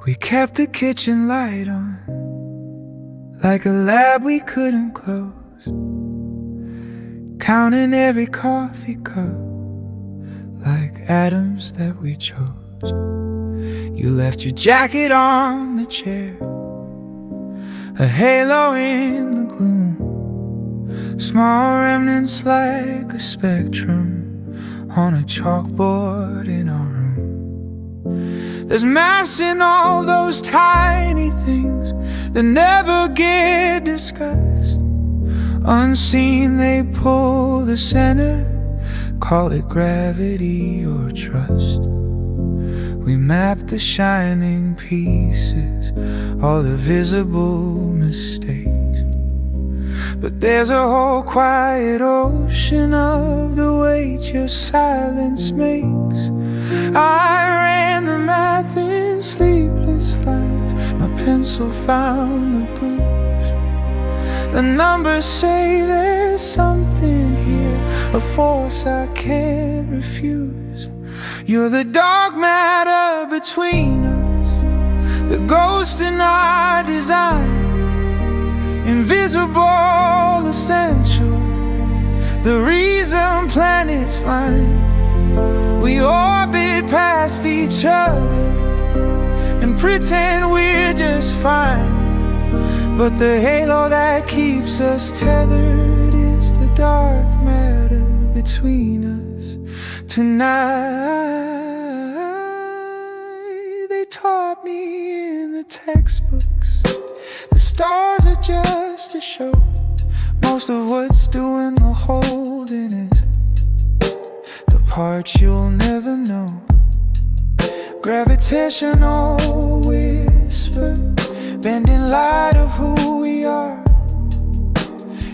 We kept the kitchen light on, like a lab we couldn't close, counting every coffee cup, like atoms that we chose. You left your jacket on the chair, a halo in the gloom, small remnants like a spectrum on a chalkboard in our room. There's mass in all those tiny things that never get discussed. Unseen they pull the center, call it gravity or trust. We map the shining pieces, all the visible mistakes. But there's a whole quiet ocean of the weight your silence makes. I ran the math in sleepless lines, my pencil found the bruise. The numbers say there's something here, a force I can't refuse. You're the dark matter between us, the ghost in our design, invisible, essential, the reason planets line. We orbit past each other and pretend we're just fine, but the halo that keeps us tethered is the dark matter between us. Tonight they taught me in the textbooks, the stars are just a show. Most of what's doing the holding is the part you'll never know. Gravitational whisper, bending light of who we are.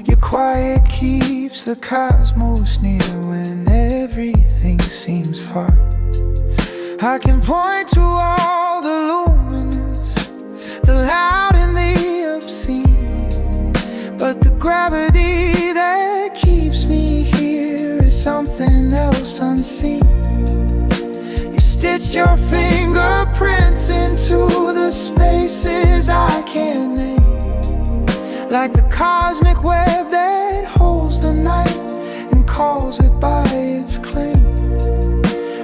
Your quiet keeps the cosmos near when everything seems far. I can point to all the luminous, the loud and the obscene, but the gravity that keeps me here is something else unseen. You stitched your fingerprints into the spaces I can't name, like the cosmic web that holds the night and calls it by its claim.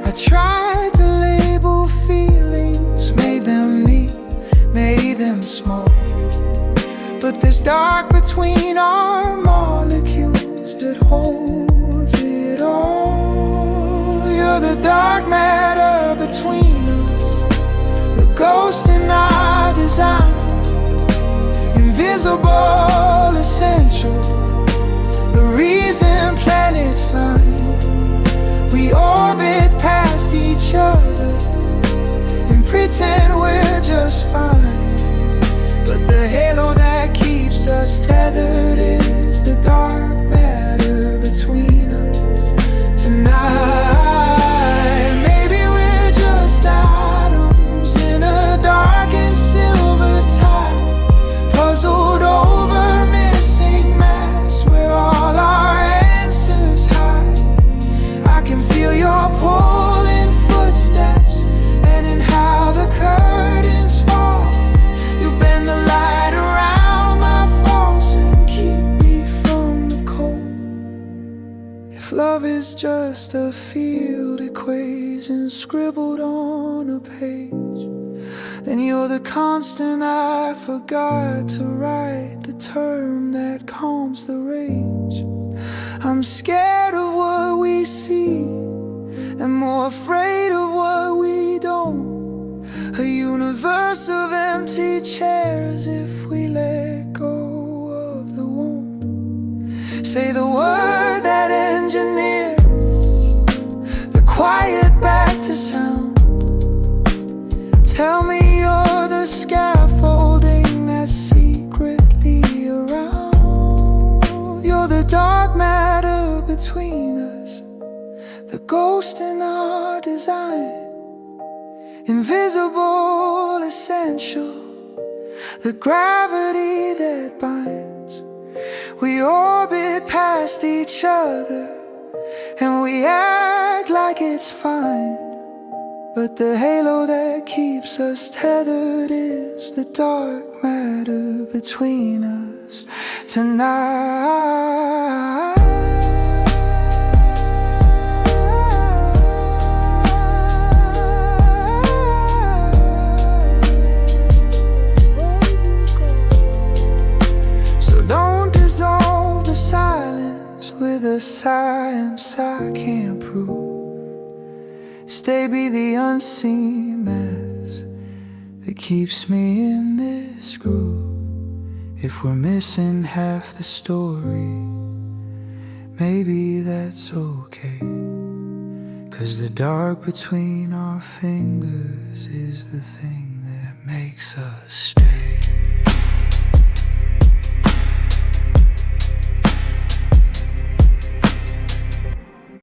I tried to label feelings, made them neat, made them small, but there's dark between our molecules that holds it all. You're the dark matter between us, the ghost in our design, invisible, essential, the reason planets line. We orbit past each other and pretend we're just fine, but the halo that keeps us tethered is the dark matter between us. Tonight, maybe we're just atoms in a dark and silver tide, puzzled over missing mass where all our answers hide. I can feel your pulling footsteps and in how the curtains fall. You bend the light around my faults and keep me from the cold. If love is just a field equation scribbled on a page, then you're the constant I forgot to write, the term that calms the rage. I'm scared of what we see and more afraid of what we don't. A universe of empty chairs if we let go of the won't. Say the word that engineers the quiet back to sound. Tell me you're the scaffolding that's secretly around. You're the dark matter between us, the ghost in our design, invisible, essential, the gravity that binds. We orbit past each other and we act like it's fine, But the halo that keeps us tethered is the dark matter between us tonight. With a science I can't prove, stay be the unseen mass that keeps me in this groove. If we're missing half the story, maybe that's okay, 'cause the dark between our fingers is the thing that makes us stay.